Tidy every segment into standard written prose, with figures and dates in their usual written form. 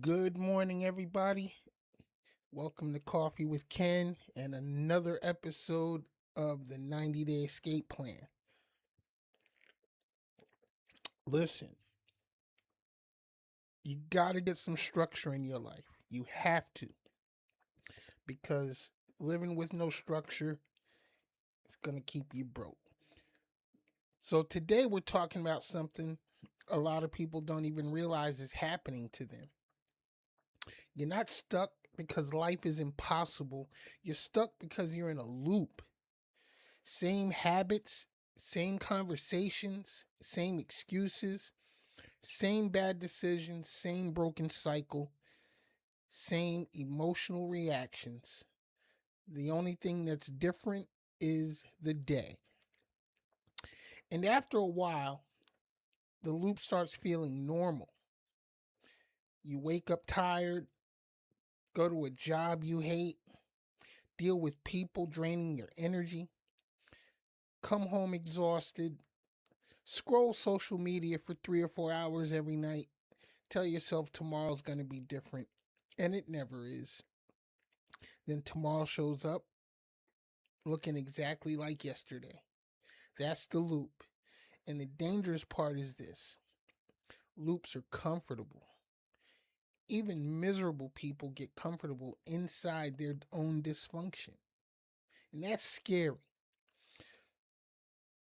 Good morning, everybody. Welcome to Coffee with Ken and another episode of the 90-Day Escape Plan. Listen, you got to get some structure in your life. You have to, because living with no structure is going to keep you broke. So, today we're talking about something a lot of people don't even realize is happening to them. You're not stuck because life is impossible, you're stuck because you're in a loop. Same habits, same conversations, same excuses, same bad decisions, same broken cycle, same emotional reactions. The only thing that's different is the day. And after a while, the loop starts feeling normal. You wake up tired, go to a job you hate, deal with people draining your energy, come home exhausted, scroll social media for 3 or 4 hours every night, tell yourself tomorrow's going to be different, and it never is. Then tomorrow shows up looking exactly like yesterday. That's the loop. And the dangerous part is this: loops are comfortable. Even miserable people get comfortable inside their own dysfunction. And that's scary.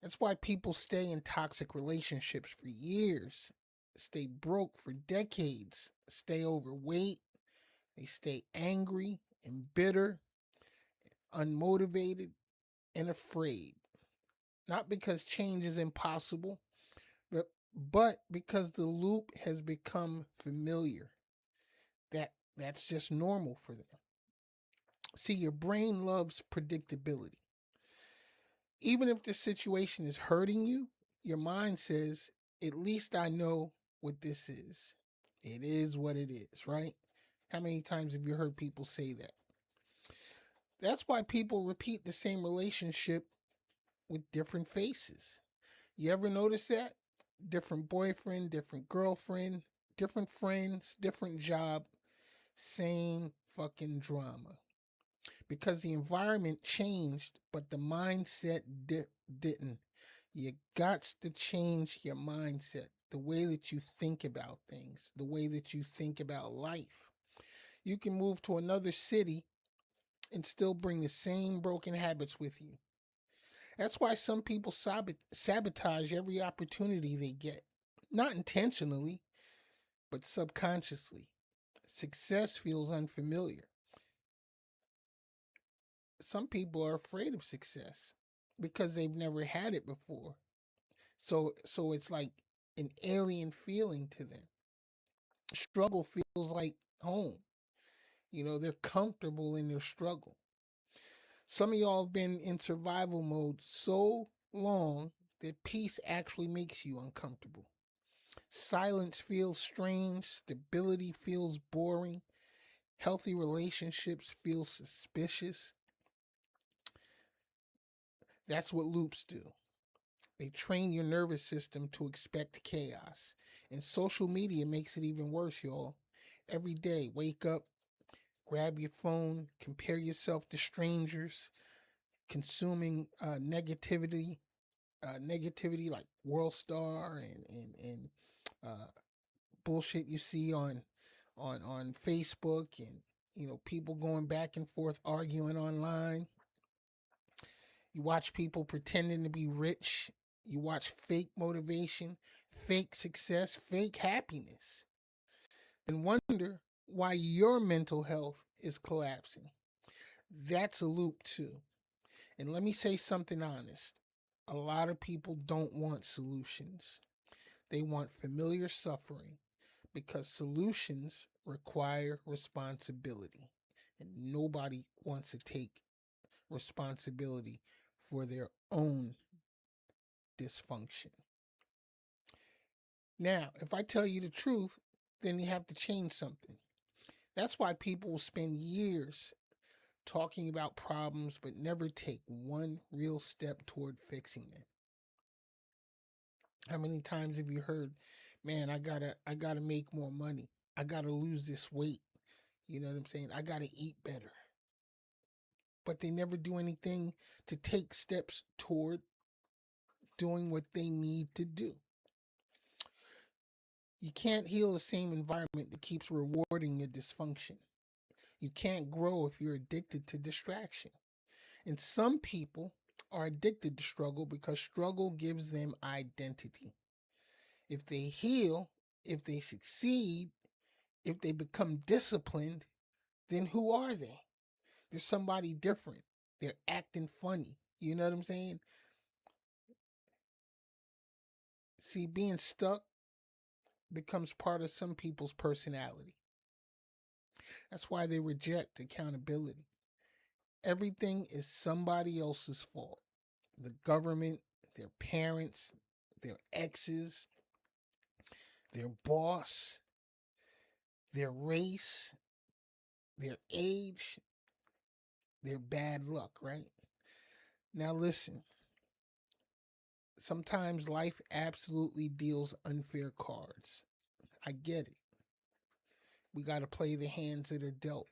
That's why people stay in toxic relationships for years, stay broke for decades, stay overweight, they stay angry and bitter, unmotivated, and afraid. Not because change is impossible, but because the loop has become familiar. That's just normal for them. See, your brain loves predictability. Even if the situation is hurting you, your mind says, at least I know what this is. It is what it is, right? How many times have you heard people say that? That's why people repeat the same relationship with different faces. You ever notice that? Different boyfriend, different girlfriend, different friends, different job, same fucking drama. Because the environment changed, but the mindset didn't. You got to change your mindset, the way that you think about things, the way that you think about life. You can move to another city and still bring the same broken habits with you. That's why some people sabotage every opportunity they get. Not intentionally, but subconsciously. Success feels unfamiliar. Some people are afraid of success because they've never had it before. So it's like an alien feeling to them. Struggle feels like home. They're comfortable in their struggle. Some of y'all have been in survival mode so long that peace actually makes you uncomfortable. Silence feels strange, stability feels boring, healthy relationships feel suspicious. That's what loops do. They train your nervous system to expect chaos. And social media makes it even worse, y'all. Every day, wake up, grab your phone, compare yourself to strangers, consuming negativity like World Star and uh, bullshit you see on Facebook, and people going back and forth arguing online. You watch people pretending to be rich. You watch fake motivation, fake success, fake happiness, and wonder why your mental health is collapsing. That's a loop too. And let me say something honest. A lot of people don't want solutions. They want familiar suffering because solutions require responsibility. And nobody wants to take responsibility for their own dysfunction. Now, if I tell you the truth, then you have to change something. That's why people will spend years talking about problems but never take one real step toward fixing them. How many times have you heard, man, I gotta make more money. I got to lose this weight. You know what I'm saying? I got to eat better. But they never do anything to take steps toward doing what they need to do. You can't heal the same environment that keeps rewarding your dysfunction. You can't grow if you're addicted to distraction. And some people are addicted to struggle because struggle gives them identity. If they heal, if they succeed, if they become disciplined, then who are they? They're somebody different. They're acting funny. You know what I'm saying? See, being stuck becomes part of some people's personality. That's why they reject accountability. Everything is somebody else's fault. The government, their parents, their exes, their boss, their race, their age, their bad luck, right? Now, listen, sometimes life absolutely deals unfair cards. I get it. We got to play the hands that are dealt.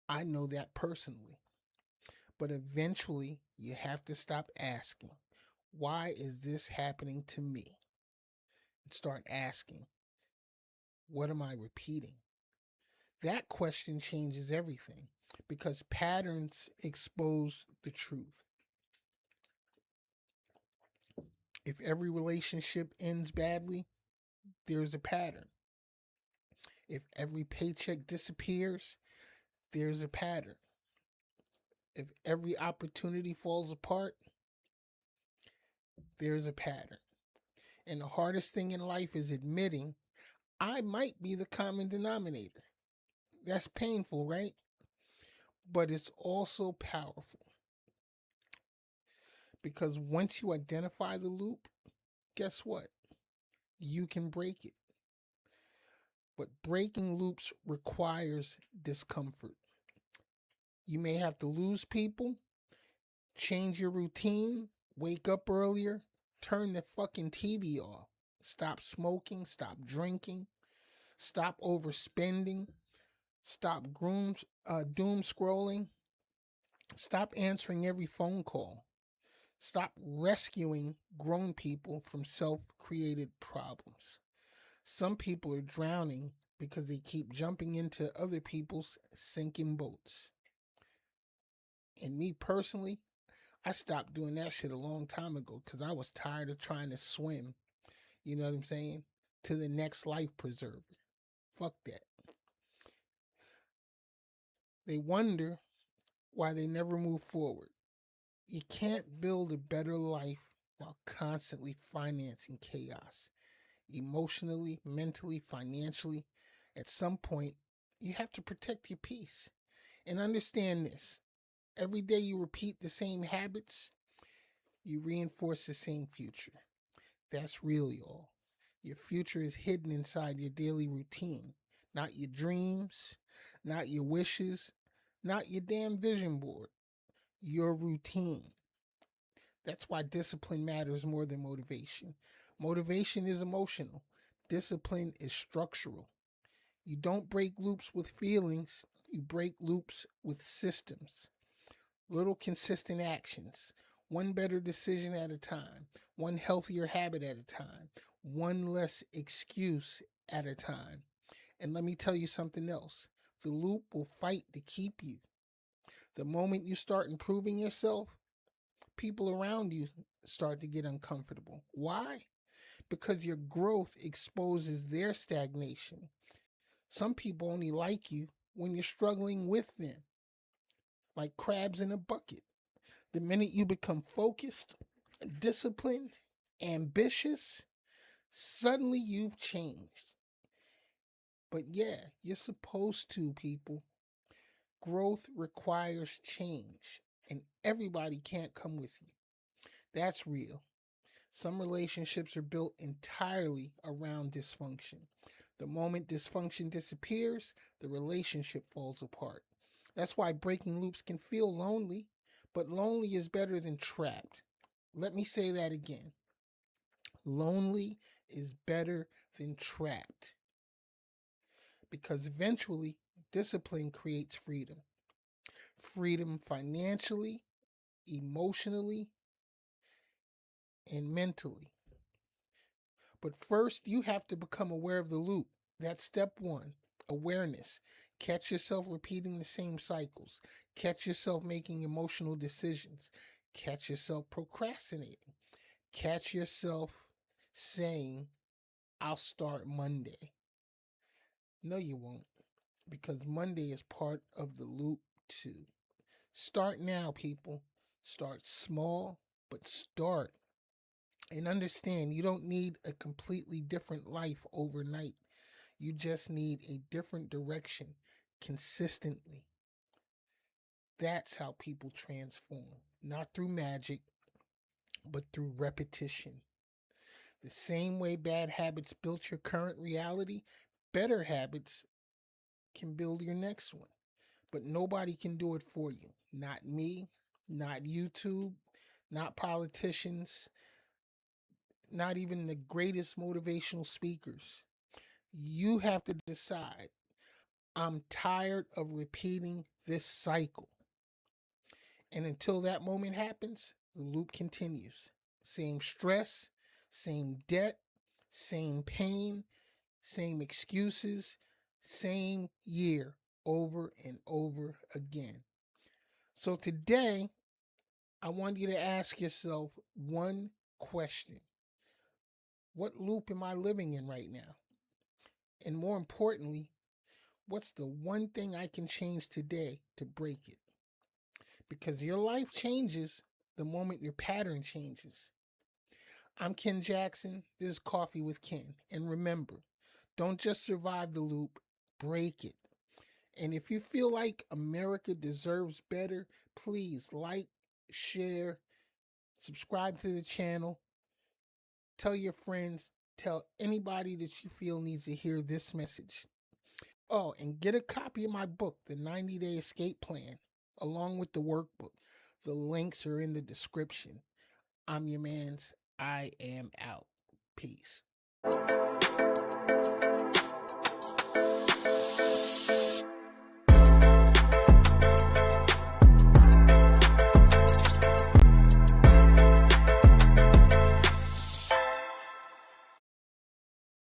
I know that personally. But eventually, you have to stop asking, why is this happening to me? And start asking, what am I repeating? That question changes everything because patterns expose the truth. If every relationship ends badly, there's a pattern. If every paycheck disappears, there's a pattern. If every opportunity falls apart, there's a pattern. And the hardest thing in life is admitting I might be the common denominator. That's painful, right? But it's also powerful. Because once you identify the loop, guess what? You can break it. But breaking loops requires discomfort. You may have to lose people, change your routine, wake up earlier, turn the fucking TV off, stop smoking, stop drinking, stop overspending, stop doom scrolling, stop answering every phone call, stop rescuing grown people from self-created problems. Some people are drowning because they keep jumping into other people's sinking boats. And me personally, I stopped doing that shit a long time ago because I was tired of trying to swim, you know what I'm saying, to the next life preserver. Fuck that. They wonder why they never move forward. You can't build a better life while constantly financing chaos. Emotionally, mentally, financially, at some point, you have to protect your peace. And understand this, every day you repeat the same habits, you reinforce the same future. That's really all. Your future is hidden inside your daily routine, not your dreams, not your wishes, not your damn vision board, your routine. That's why discipline matters more than motivation. Motivation is emotional, discipline is structural. You don't break loops with feelings, you break loops with systems. Little consistent actions, one better decision at a time, one healthier habit at a time, one less excuse at a time. And let me tell you something else, the loop will fight to keep you. The moment you start improving yourself, people around you start to get uncomfortable. Why? Because your growth exposes their stagnation. Some people only like you when you're struggling with them, like crabs in a bucket. The minute you become focused, disciplined, ambitious, suddenly you've changed. But yeah, you're supposed to, people. Growth requires change, and everybody can't come with you. That's real. Some relationships are built entirely around dysfunction. The moment dysfunction disappears, the relationship falls apart. That's why breaking loops can feel lonely, but lonely is better than trapped. Let me say that again. Lonely is better than trapped. because eventually discipline creates freedom. Freedom financially, emotionally, and mentally. But first, you have to become aware of the loop. That's step one, awareness. Catch yourself repeating the same cycles. Catch yourself making emotional decisions. Catch yourself procrastinating. Catch yourself saying, I'll start Monday. No, you won't, because Monday is part of the loop too. Start now, people. Start small, but start. And understand you don't need a completely different life overnight. You just need a different direction consistently. That's how people transform. Not through magic, but through repetition. The same way bad habits built your current reality, better habits can build your next one. But nobody can do it for you. Not me, not YouTube, not politicians, not even the greatest motivational speakers. You have to decide, I'm tired of repeating this cycle. And until that moment happens, the loop continues. Same stress, same debt, same pain, same excuses, same year over and over again. So today, I want you to ask yourself one question. What loop am I living in right now? And more importantly, what's the one thing I can change today to break it? Because your life changes the moment your pattern changes. I'm Ken Jackson. This is Coffee with Ken. And remember, don't just survive the loop, break it. And if you feel like America deserves better, please like, share, subscribe to the channel, tell your friends, tell anybody that you feel needs to hear this message. Oh, and get a copy of my book, The 90-Day Escape Plan, along with the workbook. The links are in the description. I'm your man's. I am out. Peace.